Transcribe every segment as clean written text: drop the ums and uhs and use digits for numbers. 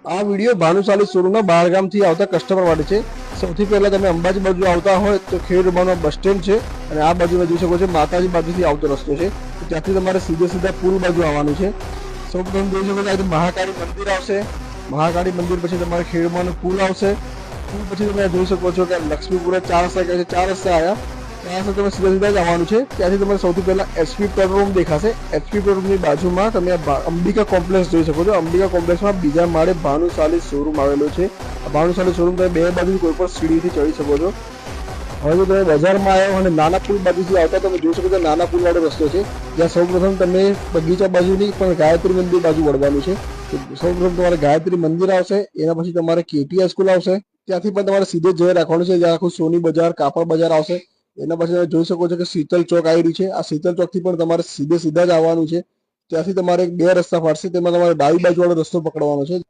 આ વિડીયો ભાનુશાલી શોરૂમના બહારગામથી આવતા કસ્ટમર માટે છે। સૌથી પહેલા તમે અંબાજી બાજુ આવતા હોય તો ખેડ ઉમાનો બસ સ્ટેન્ડ છે અને આ બાજુ જોઈ શકો છો માતાજી બાજુથી આવતો રસ્તો છે, તો ત્યાંથી તમારે સીધા પુલ બાજુ આવવાનું છે। સૌપ્રથમ જોઈ શકો છો મહાકાળી મંદિર આવશે, મહાકાળી મંદિર પછી તમારે ખેડ ઉમાનો પુલ આવશે, પુલ પછી તમે જોઈ શકો છો કે લક્ષ્મીપુરા 4 રસ્તા કહે છે, 4 રસ્તા આવ્યા, ત્યાં સુધી તમે સીધા જ આવવાનું છે। ત્યાંથી તમારે સૌથી પહેલા એચપી પેટ્રોલ પંપ દેખાશે, એચપી પેટ્રોલ પંપની બાજુમાં તમે અંબિકા કોમ્પ્લેક્સ જોઈ શકો છો। અંબિકા કોમ્પ્લેક્સમાં બીજા માળે ભાનુશાલી શોરૂમ આવેલો છે। આ ભાનુશાલી શોરૂમ તમે બે બાજુ કોઈ પણ સીડીથી ચડી શકો છો। હવે જો તમે બજારમાં આવ્યો અને નાના પુલ બાજુથી આવતા તમે જોઈ શકો છો નાના પુલ વાળો રસ્તો છે, જ્યાં સૌપ્રથમ તમે બગીચા બાજુની પણ ગાયત્રી મંદિર બાજુ વળવાનું છે। સૌપ્રથમ તમારે ગાયત્રી મંદિર આવશે, એના પછી તમારે કેટીઆઈ સ્કૂલ આવશે, ત્યાંથી પણ તમારે સીધે જઈ રાખવાનું છે, જ્યાં આખું સોની બજાર કાપડ બજાર આવશે। એના પછી તમે જોઈ શકો છો કે શીતલ ચોક આવી રહ્યું છે, આ શીતલ ચોકથી પણ તમારે સીધા જ આવવાનું છે। ત્યાંથી તમારે બે રસ્તા પડશે, તેમાં તમારે ડાબી બાજુ વાળો રસ્તો પકડવાનો છે।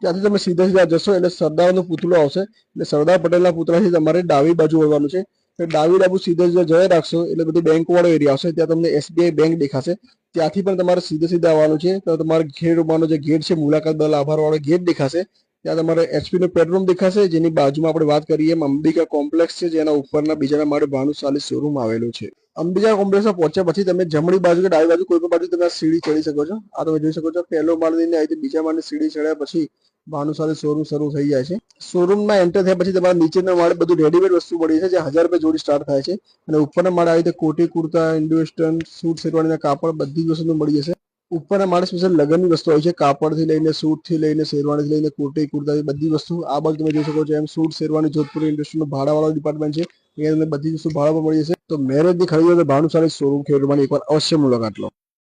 ત્યાંથી તમે સીધા જશો એટલે સરદારનો પુતળો આવશે, એટલે સરદાર પટેલના પુતળાથી તમારે ડાબી બાજુ વળવાનું છે। ડાબી બાજુ સીધા જઈ રાખશો એટલે બધું બેંક વાળો એરિયા આવશે, ત્યાં તમને એસબીઆઈ બેંક દેખાશે, ત્યાંથી પણ તમારે સીધા આવવાનું છે। તો તમારે ખેડ ઉમાનો જે ગેટ છે, મુલાકાત દલ આભાર વાળો ગેટ દેખાશે, ત્યાં તમારે એચપી નો પેટ્રોલ પંપ દેખાશે, જેની બાજુમાં આપણે વાત કરીએ અંબિકા કોમ્પ્લેક્સ છે, જેના ઉપરના બીજાના માળે ભાનુશાલી શોરૂમ આવેલો છે। અંબિકા કોમ્પ્લેક્સમાં પહોંચ્યા પછી તમે જમણી બાજુ કે ડાબી બાજુ કોઈ પણ બાજુ તમે સીડી ચડી શકો છો। આ તમે જોઈ શકો છો પહેલો માળ લઈને આવી બીજા માળની સીડી ચડ્યા પછી ભાનુશાલી શોરૂમ શરૂ થઈ જાય છે। શોરૂમમાં એન્ટર થયા પછી તમારા નીચેના માળે બધું રેડીમેડ વસ્તુ મળી છે, જે 1000 રૂપિયા જોડી સ્ટાર્ટ થાય છે, અને ઉપરના માળે આવી રીતે કોટી કુર્તા, ઇન્ડો વેસ્ટર્ન સૂટ શેરવાણીના કાપડ બધી જ વસ્તુ મળી જશે। ઉપરના માળે સ્પેશિયલ લગ્નની વસ્તુ હોય છે, કાપડથી લઈને સૂટથી લઈને શેરવાણીથી લઈને કોટી કુર્તા બધી વસ્તુ। આ બાજુ તમે જોઈ શકો છો એમ સૂટ શેરવાની જોધપુર ઇન્ડસ્ટ્રીનો ભાડાવાળો ડિપાર્ટમેન્ટ છે, અહીંયા તમને બધી વસ્તુ ભાડા પર મળી જશે। તો મેરેજની ખરીદી હોય તો ભાનુશાલી શોરૂમ ખેડવાની એકવાર અવશ્ય મુલાકાત લો।